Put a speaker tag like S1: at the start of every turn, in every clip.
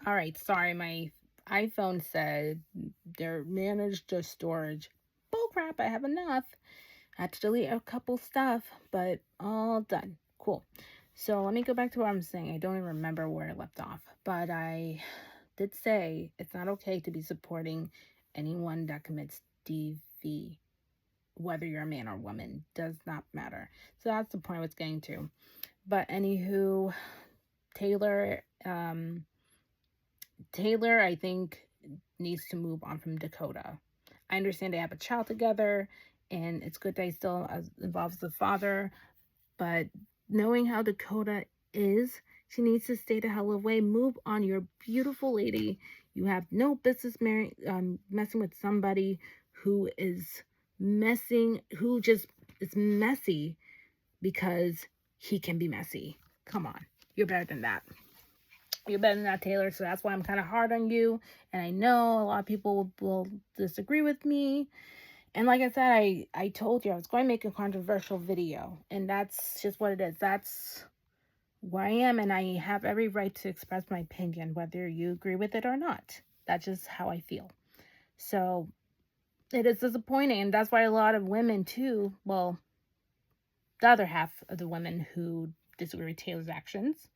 S1: All right, sorry, my iPhone said they're managed the storage. Bull crap, I have enough. I had to delete a couple stuff, but all done. Cool. So let me go back to what I'm saying. I don't even remember where I left off, but I did say it's not okay to be supporting anyone that commits DV, whether you're a man or woman, does not matter. So that's the point I was getting to. But anywho, Taylor, Taylor, I think, needs to move on from Dakota. I understand they have a child together, and it's good that he still involves the father, but knowing how Dakota is, she needs to stay the hell away. Move on. You're a beautiful lady. You have no business messing with somebody who is who just is messy because he can be messy. Come on. You're better than that. You're better than that, Taylor. So that's why I'm kind of hard on you. And I know a lot of people will disagree with me. And like I said, I told you I was going to make a controversial video. And that's just what it is. That's where I am. And I have every right to express my opinion, whether you agree with it or not. That's just how I feel. So it is disappointing. And that's why a lot of women, too, well, the other half of the women who disagree with Taylor's actions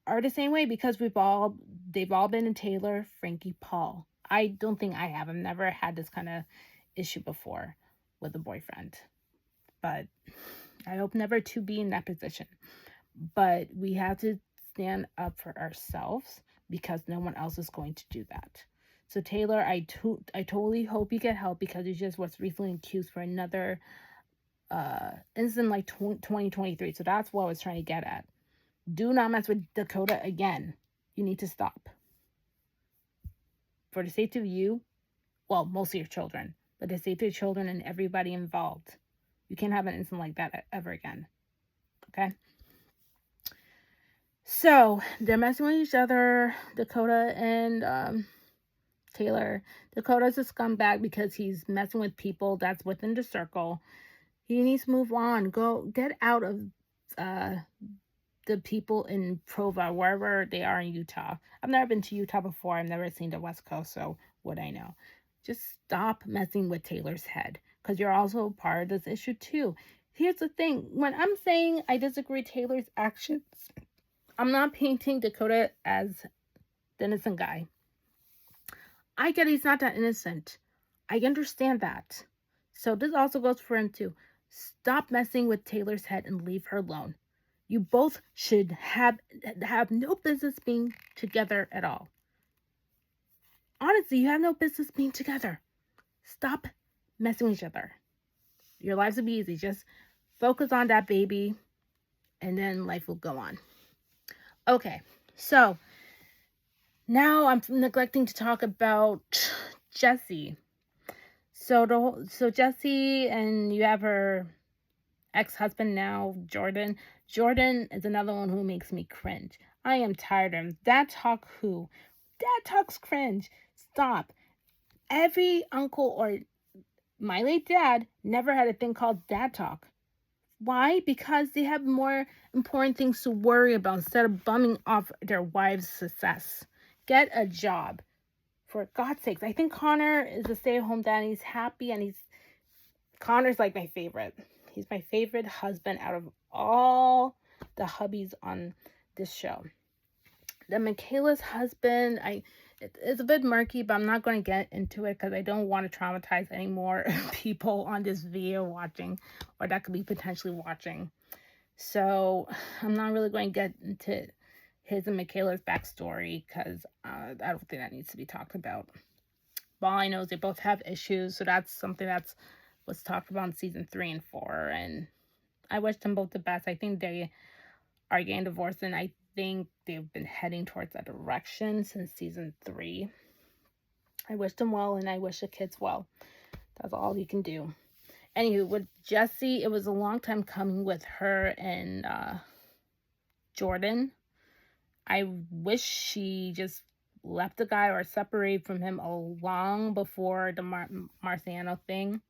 S1: are the same way, because they've all been in Taylor, Frankie, Paul. I don't think I have. I've never had this kind of issue before with a boyfriend, but I hope never to be in that position. But we have to stand up for ourselves because no one else is going to do that. So Taylor, I totally hope you get help, because you just was recently accused for another incident like 2023. So that's what I was trying to get at. Do not mess with Dakota again. You need to stop. For the safety of you, well, mostly your children, but the safety of children and everybody involved. You can't have an incident like that ever again. Okay? So, they're messing with each other, Dakota and Taylor. Dakota's a scumbag because he's messing with people that's within the circle. He needs to move on. Go get out of the people in Provo, wherever they are in Utah. I've never been to Utah before. I've never seen the West Coast, so what I know. Just stop messing with Taylor's head, because you're also part of this issue too. Here's the thing. When I'm saying I disagree with Taylor's actions, I'm not painting Dakota as the innocent guy. I get he's not that innocent. I understand that. So this also goes for him too. Stop messing with Taylor's head and leave her alone. You both should have no business being together at all. Honestly, you have no business being together. Stop messing with each other. Your lives will be easy. Just focus on that baby, and then life will go on. Okay, so now I'm neglecting to talk about Jessie. So Jessie, and you have her ex-husband now, Jordan. Jordan is another one who makes me cringe. I am tired of him. Dad talk who? Dad talks cringe. Stop. Every uncle or my late dad never had a thing called dad talk. Why? Because they have more important things to worry about instead of bumming off their wives' success. Get a job. For God's sakes. I think Connor is a stay-at-home dad, and he's happy, and Connor's like my favorite. He's my favorite husband out of all the hubbies on this show. The Michaela's husband, it's a bit murky, but I'm not going to get into it because I don't want to traumatize any more people on this video watching, or that could be potentially watching. So I'm not really going to get into his and Michaela's backstory because I don't think that needs to be talked about. But all I know is they both have issues, so that's something that's was talked about in season 3 and 4, and I wish them both the best. I think they are getting divorced, and I think they've been heading towards that direction since season 3. I wish them well, and I wish the kids well. That's all you can do. Anywho, with Jessie, it was a long time coming with her and Jordan. I wish she just left the guy or separated from him long before the Marciano thing,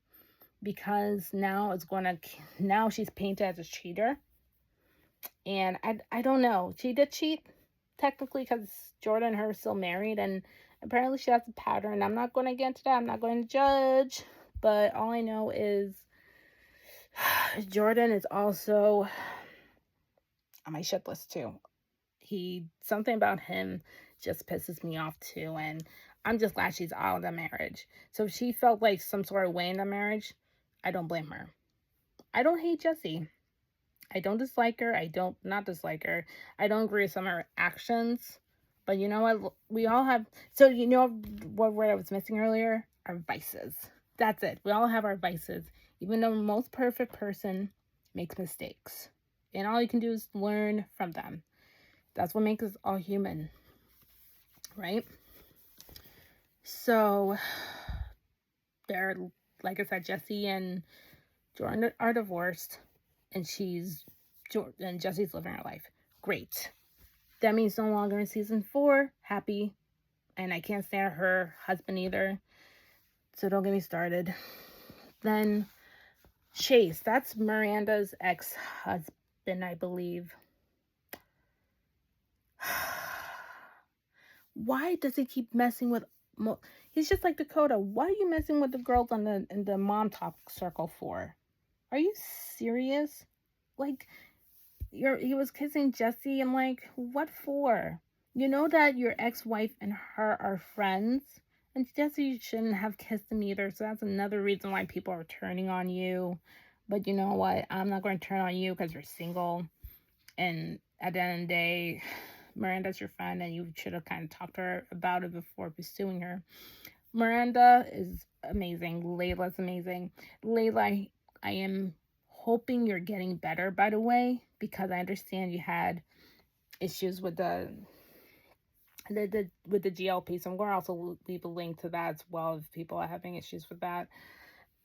S1: because now she's painted as a cheater, and I don't know. She did cheat. technically because Jordan and her are still married, and apparently she has a pattern. I'm not going to get into that. I'm not going to judge. But all I know is Jordan is also on my shit list too. Something about him just pisses me off too, and I'm just glad she's out of the marriage. So if she felt like some sort of way in the marriage, I don't blame her. I don't hate Jessie. I don't dislike her. I don't not dislike her. I don't agree with some of her actions. But you know what? We all have. So you know what word I was missing earlier? Our vices. That's it. We all have our vices. Even the most perfect person makes mistakes. And all you can do is learn from them. That's what makes us all human. Right? So, they're, like I said, Jessie and Jordan are divorced. And Jessie's living her life. Great. That means no longer in season 4. Happy. And I can't stand her husband either. So don't get me started. Then Chase. That's Miranda's ex-husband, I believe. Why does he keep messing with... He's just like Dakota. Why are you messing with the girls in the mom talk circle for? Are you serious? Like... he was kissing Jessie. I'm like, what for? You know that your ex-wife and her are friends, and Jessie shouldn't have kissed him either. So that's another reason why people are turning on you. But you know what? I'm not going to turn on you because you're single. And at the end of the day, Miranda's your friend, and you should have kind of talked to her about it before pursuing her. Miranda is amazing. Layla's amazing. Layla, I am hoping you're getting better, by the way, because I understand you had issues with the GLP. So I'm going to also leave a link to that as well if people are having issues with that.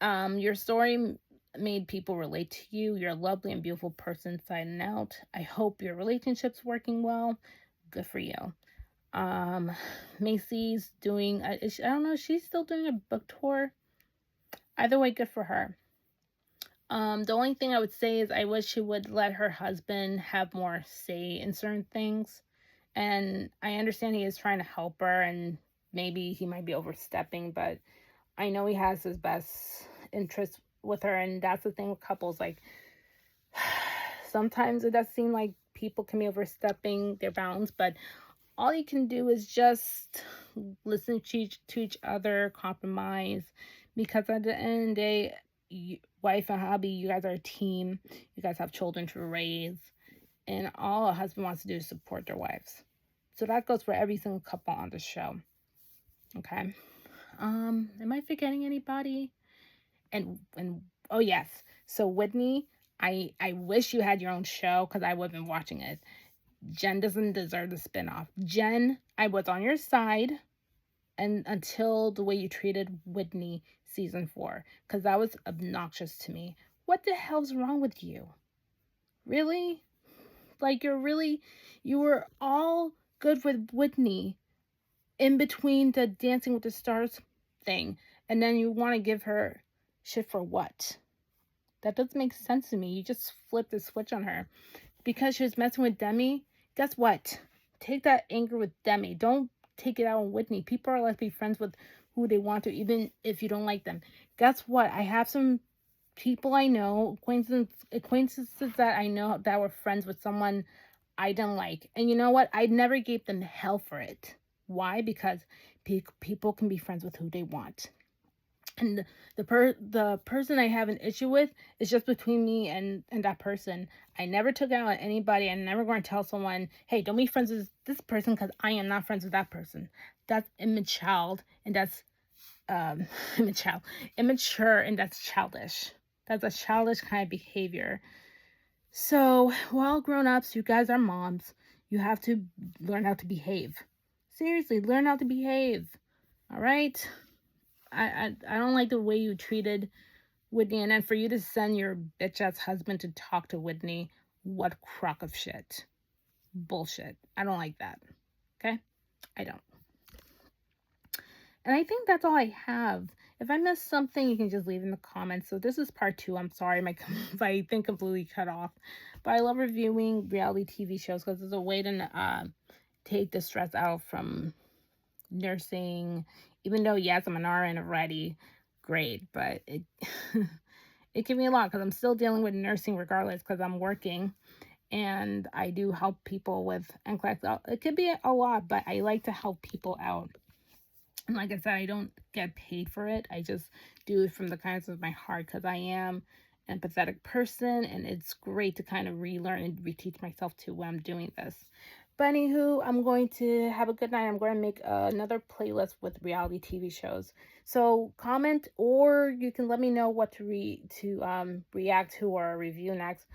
S1: Your story made people relate to you. You're a lovely and beautiful person inside and out. I hope your relationship's working well. Good for you. Macy's doing, I don't know, she's still doing a book tour. Either way, good for her. The only thing I would say is I wish she would let her husband have more say in certain things. And I understand he is trying to help her and maybe he might be overstepping, but I know he has his best interest with her. And that's the thing with couples. Like, sometimes it does seem like people can be overstepping their bounds, but all you can do is just listen to each other, compromise, because at the end of the day, wife and hubby, you guys are a team. You guys have children to raise, and all a husband wants to do is support their wives. So that goes for every single couple on the show. Okay. Am I forgetting anybody? And oh yes. So Whitney, I wish you had your own show because I would have been watching it. Jen doesn't deserve the spinoff. Jen, I was on your side and until the way you treated Whitney season 4, because that was obnoxious to me. What the hell's wrong with you? Really? Like, you were all good with Whitney in between the Dancing with the Stars thing, and then you want to give her shit for what? That doesn't make sense to me. You just flipped the switch on her because she was messing with Demi. Guess what? Take that anger with Demi. Don't take it out on Whitney. People are allowed to be friends with who they want to, even if you don't like them. Guess what? I have some people I know, acquaintances that I know that were friends with someone I didn't like. And you know what? I never gave them hell for it. Why? Because people can be friends with who they want. And the person I have an issue with is just between me and that person. I never took it out on anybody. I'm never going to tell someone, hey, don't be friends with this person because I am not friends with that person. That's immature, and that's immature, and that's childish. That's a childish kind of behavior. So, we're all grown-ups. You guys are moms. You have to learn how to behave. Seriously, learn how to behave. All right? I don't like the way you treated Whitney, and then for you to send your bitch-ass husband to talk to Whitney, what crock of shit. Bullshit. I don't like that. Okay? I don't. And I think that's all I have. If I missed something, you can just leave in the comments. So this is part 2. I'm sorry if I think completely cut off. But I love reviewing reality TV shows because it's a way to take the stress out from nursing. Even though, yes, I'm an RN already, great, but it can be a lot because I'm still dealing with nursing regardless because I'm working and I do help people with NCLEX. It could be a lot, but I like to help people out. And like I said, I don't get paid for it. I just do it from the kindness of my heart because I am an empathetic person, and it's great to kind of relearn and reteach myself too when I'm doing this. But anywho, I'm going to have a good night. I'm going to make another playlist with reality TV shows. So comment, or you can let me know what to react to or review next.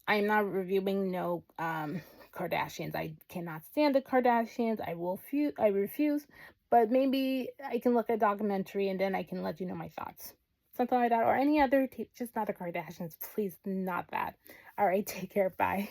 S1: I am not reviewing no Kardashians. I cannot stand the Kardashians. I refuse. But maybe I can look at a documentary and then I can let you know my thoughts. Something like that. Or any other just not the Kardashians. Please, not that. All right, take care. Bye.